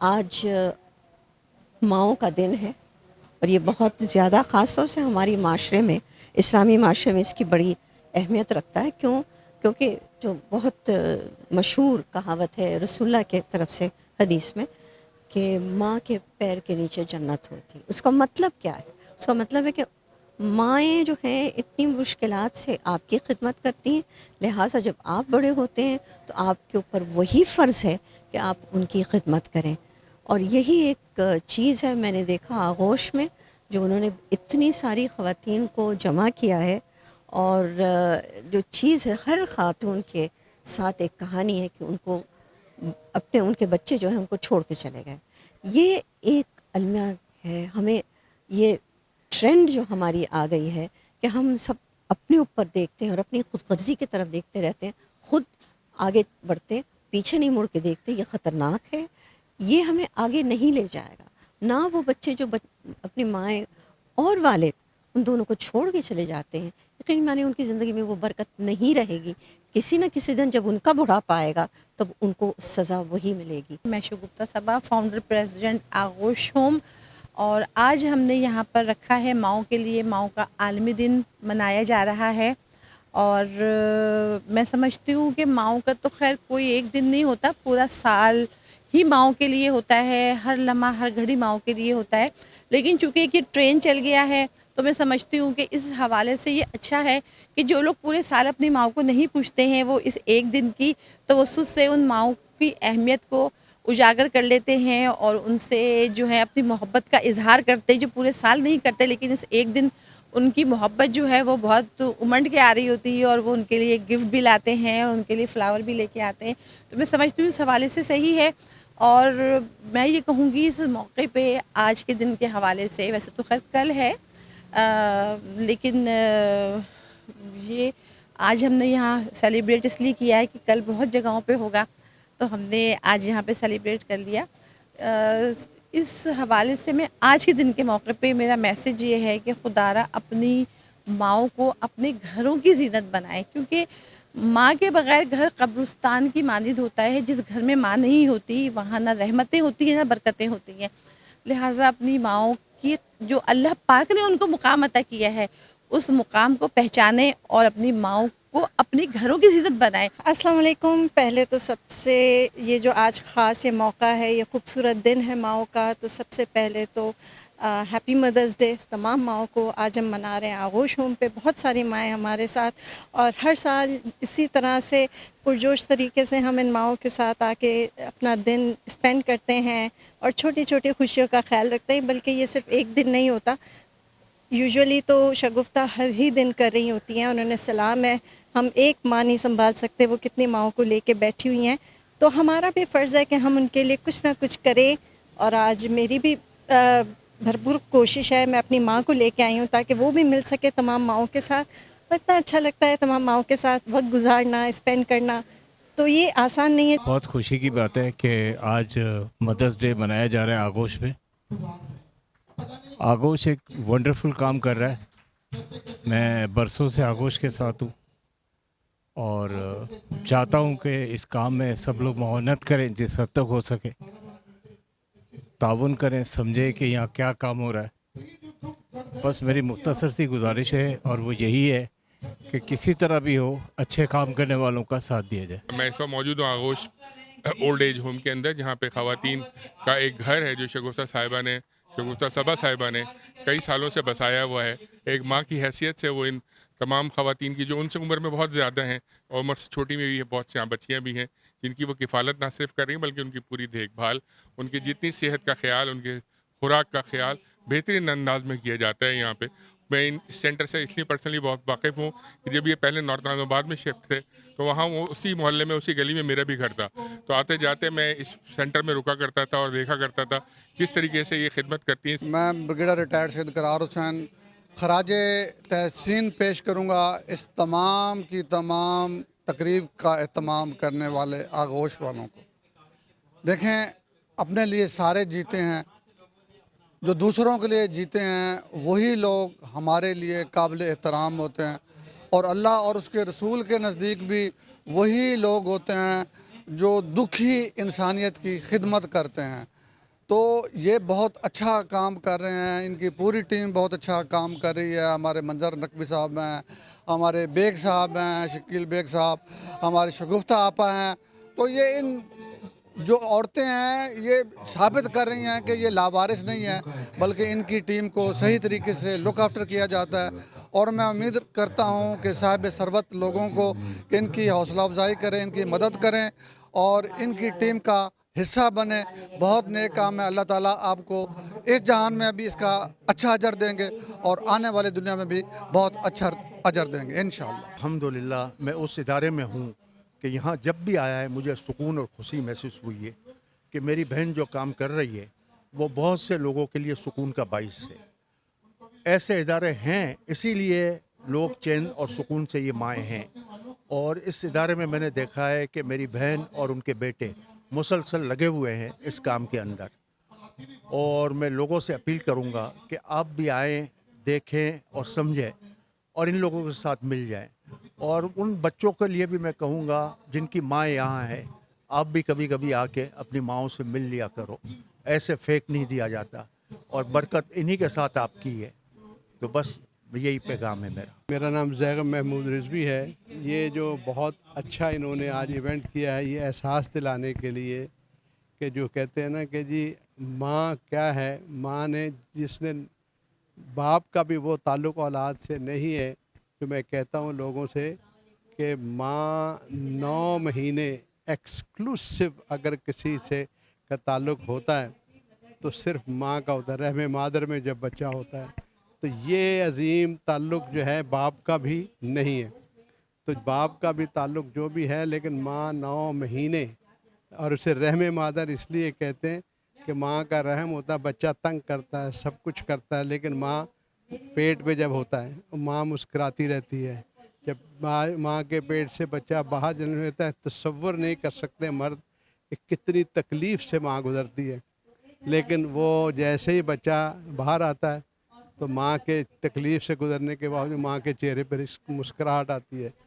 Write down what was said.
آج ماؤں کا دن ہے اور یہ بہت زیادہ خاص طور سے ہماری معاشرے میں، اسلامی معاشرے میں اس کی بڑی اہمیت رکھتا ہے۔ کیونکہ جو بہت مشہور کہاوت ہے رسول اللہ کے طرف سے حدیث میں کہ ماں کے پیر کے نیچے جنت ہوتی، اس کا مطلب کیا ہے؟ اس کا مطلب ہے کہ مائیں جو ہیں اتنی مشکلات سے آپ کی خدمت کرتی ہیں، لہٰذا جب آپ بڑے ہوتے ہیں تو آپ کے اوپر وہی فرض ہے کہ آپ ان کی خدمت کریں۔ اور یہی ایک چیز ہے میں نے دیکھا آغوش میں، جو انہوں نے اتنی ساری خواتین کو جمع کیا ہے، اور جو چیز ہے ہر خاتون کے ساتھ ایک کہانی ہے کہ ان کو ان کے بچے جو ہیں ان کو چھوڑ کے چلے گئے۔ یہ ایک المیہ ہے، ہمیں یہ ٹرینڈ جو ہماری آ گئی ہے کہ ہم سب اپنے اوپر دیکھتے ہیں اور اپنی خود غرضی کی طرف دیکھتے رہتے ہیں، خود آگے بڑھتے پیچھے نہیں مڑ کے دیکھتے۔ یہ خطرناک ہے، یہ ہمیں آگے نہیں لے جائے گا۔ نہ وہ بچے جو اپنی مائیں اور والد ان دونوں کو چھوڑ کے چلے جاتے ہیں، یقینی معنی ان کی زندگی میں وہ برکت نہیں رہے گی۔ کسی نہ کسی دن جب ان کا بڑھاپا آئے گا تب ان کو سزا وہی ملے گی۔ میں شگفتہ صبا، فاؤنڈر پریزیڈنٹ آغوش ہوم، اور آج ہم نے یہاں پر رکھا ہے ماؤں کے لیے، ماؤں کا عالمی دن منایا جا رہا ہے۔ اور میں سمجھتی ہوں کہ ماؤں کا تو خیر کوئی ایک دن نہیں ہوتا، پورا سال ہی ماؤں کے لیے ہوتا ہے، ہر لمحہ ہر گھڑی ماؤں کے لیے ہوتا ہے۔ لیکن چونکہ ایک یہ ٹرین چل گیا ہے تو میں سمجھتی ہوں کہ اس حوالے سے یہ اچھا ہے کہ جو لوگ پورے سال اپنی ماؤں کو نہیں پوچھتے ہیں وہ اس ایک دن کی توسط سے ان ماؤں کی اہمیت کو اجاگر کر لیتے ہیں اور ان سے جو ہے اپنی محبت کا اظہار کرتے ہیں، جو پورے سال نہیں کرتے لیکن اس ایک دن ان کی محبت جو ہے وہ بہت امنڈ کے آ رہی ہوتی ہے، اور وہ ان کے لیے گفٹ بھی لاتے ہیں اور ان کے لیے فلاور بھی لے کے آتے ہیں۔ تو میں سمجھتی ہوں اس حوالے سے صحیح ہے۔ اور میں یہ کہوں گی اس موقع پہ آج کے دن کے حوالے سے، ویسے تو خیر کل ہے لیکن یہ آج ہم نے یہاں سیلیبریٹ اس لیے کیا ہے کہ کل بہت جگہوں پہ ہوگا، تو ہم نے آج یہاں پہ سیلیبریٹ کر لیا۔ اس حوالے سے میں آج کے دن کے موقع پہ میرا میسیج یہ ہے کہ خدا را اپنی ماؤں کو اپنے گھروں کی زینت بنائے، کیونکہ ماں کے بغیر گھر قبرستان کی مانند ہوتا ہے۔ جس گھر میں ماں نہیں ہوتی وہاں نہ رحمتیں ہوتی ہیں نہ برکتیں ہوتی ہیں۔ لہٰذا اپنی ماؤں کی جو اللہ پاک نے ان کو مقام عطا کیا ہے اس مقام کو پہچانیں اور اپنی ماؤں کو اپنے گھروں کی زینت بنائیں۔ السلام علیکم۔ پہلے تو سب سے یہ جو آج خاص یہ موقع ہے، یہ خوبصورت دن ہے ماؤں کا، تو سب سے پہلے تو ہیپی مدرس ڈے تمام ماؤں کو آج ہم منا رہے ہیں۔ آغوش ہوم پہ بہت ساری مائیں ہمارے ساتھ، اور ہر سال اسی طرح سے پرجوش طریقے سے ہم ان ماؤں کے ساتھ آ کے اپنا دن اسپینڈ کرتے ہیں اور چھوٹی چھوٹی خوشیوں کا خیال رکھتے ہیں۔ بلکہ یہ صرف ایک دن نہیں ہوتا، یوزولی تو شگفتہ ہر ہی دن کر رہی ہوتی ہیں۔ انہوں نے سلام ہے، ہم ایک ماں نہیں سنبھال سکتے، وہ کتنی ماؤں کو لے کے بیٹھی ہوئی ہیں، تو ہمارا بھی فرض ہے کہ ہم ان کے لیے کچھ نہ کچھ کریں۔ اور آج میری بھی بھرپور کوشش ہے، میں اپنی ماں کو لے کے آئی ہوں تاکہ وہ بھی مل سکے تمام ماؤں کے ساتھ۔ اتنا اچھا لگتا ہے تمام ماؤں کے ساتھ وقت گزارنا، اسپینڈ کرنا، تو یہ آسان نہیں ہے۔ بہت خوشی کی بات ہے کہ آج مدرس ڈے منایا جا رہا ہے آغوش میں۔ آغوش ایک ونڈرفل کام کر رہا ہے، میں برسوں سے آغوش کے ساتھ ہوں اور چاہتا ہوں کہ اس کام میں سب لوگ معاونت کریں جس حد تک ہو سکے، تعاون کریں، سمجھیں کہ یہاں کیا کام ہو رہا ہے۔ بس میری مختصر سی گزارش ہے اور وہ یہی ہے کہ کسی طرح بھی ہو اچھے کام کرنے والوں کا ساتھ دیا جائے۔ میں اس وقت موجود ہوں آغوش اولڈ ایج ہوم کے اندر، جہاں پہ خواتین کا ایک گھر ہے جو شگفتہ صبا صاحبہ نے کئی سالوں سے بسایا ہوا ہے۔ ایک ماں کی حیثیت سے وہ ان تمام خواتین کی جو ان سے عمر میں بہت زیادہ ہیں اور عمر سے چھوٹی میں بھی بہت سی بچیاں بھی ہیں، جن کی وہ کفالت نہ صرف کر رہی ہیں بلکہ ان کی پوری دیکھ بھال، ان کی جتنی صحت کا خیال، ان کے خوراک کا خیال بہترین انداز میں کیا جاتا ہے یہاں پہ۔ میں اس سینٹر سے اس لیے پرسنلی بہت واقف ہوں کہ جب یہ پہلے نارتھ ناظم آباد میں شفٹ تھے تو وہاں وہ اسی محلے میں اسی گلی میں میرا بھی گھر تھا، تو آتے جاتے میں اس سینٹر میں رکا کرتا تھا اور دیکھا کرتا تھا کس طریقے سے یہ خدمت کرتی ہیں۔ میں بریگیڈیئر ریٹائرڈ سید قرار حسین خراج تحسین پیش کروں گا اس تمام کی تمام تقریب کا اہتمام کرنے والے آغوش والوں کو۔ دیکھیں، اپنے لیے سارے جیتے ہیں، جو دوسروں کے لیے جیتے ہیں وہی لوگ ہمارے لیے قابل احترام ہوتے ہیں، اور اللہ اور اس کے رسول کے نزدیک بھی وہی لوگ ہوتے ہیں جو دکھی انسانیت کی خدمت کرتے ہیں۔ تو یہ بہت اچھا کام کر رہے ہیں، ان کی پوری ٹیم بہت اچھا کام کر رہی ہے. ہمارے منظر نقوی صاحب ہیں، ہمارے بیگ صاحب ہیں، شکیل بیگ صاحب، ہمارے شگفتہ آپا ہیں. تو یہ ان جو عورتیں ہیں یہ ثابت کر رہی ہیں کہ یہ لاوارث نہیں ہیں، بلکہ ان کی ٹیم کو صحیح طریقے سے لک آفٹر کیا جاتا ہے. اور میں امید کرتا ہوں کہ صاحب ثروت لوگوں کو کہ ان کی حوصلہ افزائی کریں، ان کی مدد کریں اور ان کی ٹیم کا حصہ بنے. بہت نیک کام ہے. اللہ تعالیٰ آپ کو اس جہان میں بھی اس کا اچھا اجر دیں گے اور آنے والے دنیا میں بھی بہت اچھا اجر دیں گے انشاءاللہ. الحمدللہ میں اس ادارے میں ہوں کہ یہاں جب بھی آیا ہے مجھے سکون اور خوشی محسوس ہوئی ہے کہ میری بہن جو کام کر رہی ہے وہ بہت سے لوگوں کے لیے سکون کا باعث ہے. ایسے ادارے ہیں اسی لیے لوگ چین اور سکون سے یہ مائیں ہیں. اور اس ادارے میں نے دیکھا ہے کہ میری بہن اور ان کے بیٹے مسلسل لگے ہوئے ہیں اس کام کے اندر. اور میں لوگوں سے اپیل کروں گا کہ آپ بھی آئیں، دیکھیں اور سمجھیں اور ان لوگوں کے ساتھ مل جائیں. اور ان بچوں کے لیے بھی میں کہوں گا جن کی ماں یہاں ہے، آپ بھی کبھی کبھی آ کے اپنی ماؤں سے مل لیا کرو. ایسے فیک نہیں دیا جاتا اور برکت انہی کے ساتھ آپ کی ہے. تو بس یہی پیغام ہے میرا. میرا نام زیغم محمود رضوی ہے. یہ جو بہت اچھا انہوں نے آج ایونٹ کیا ہے یہ احساس دلانے کے لیے کہ جو کہتے ہیں نا کہ جی ماں کیا ہے، ماں نے جس نے باپ کا بھی وہ تعلق اولاد سے نہیں ہے. تو میں کہتا ہوں لوگوں سے کہ ماں 9 مہینے ایکسکلوسیو اگر کسی سے کا تعلق ہوتا ہے تو صرف ماں کا ہوتا ہے. رحم مادر میں جب بچہ ہوتا ہے تو یہ عظیم تعلق جو ہے باپ کا بھی نہیں ہے. تو باپ کا بھی تعلق جو بھی ہے لیکن ماں 9 مہینے، اور اسے رحم مادر اس لیے کہتے ہیں کہ ماں کا رحم ہوتا ہے، بچہ تنگ کرتا ہے، سب کچھ کرتا ہے، لیکن ماں پیٹ پہ جب ہوتا ہے ماں مسکراتی رہتی ہے. جب ماں کے پیٹ سے بچہ باہر جنم لیتا ہے تصور نہیں کر سکتے مرد کہ کتنی تکلیف سے ماں گزرتی ہے. لیکن وہ جیسے ہی بچہ باہر آتا ہے تو ماں کے تکلیف سے گزرنے کے باوجود ماں کے چہرے پر مسکراہٹ آتی ہے.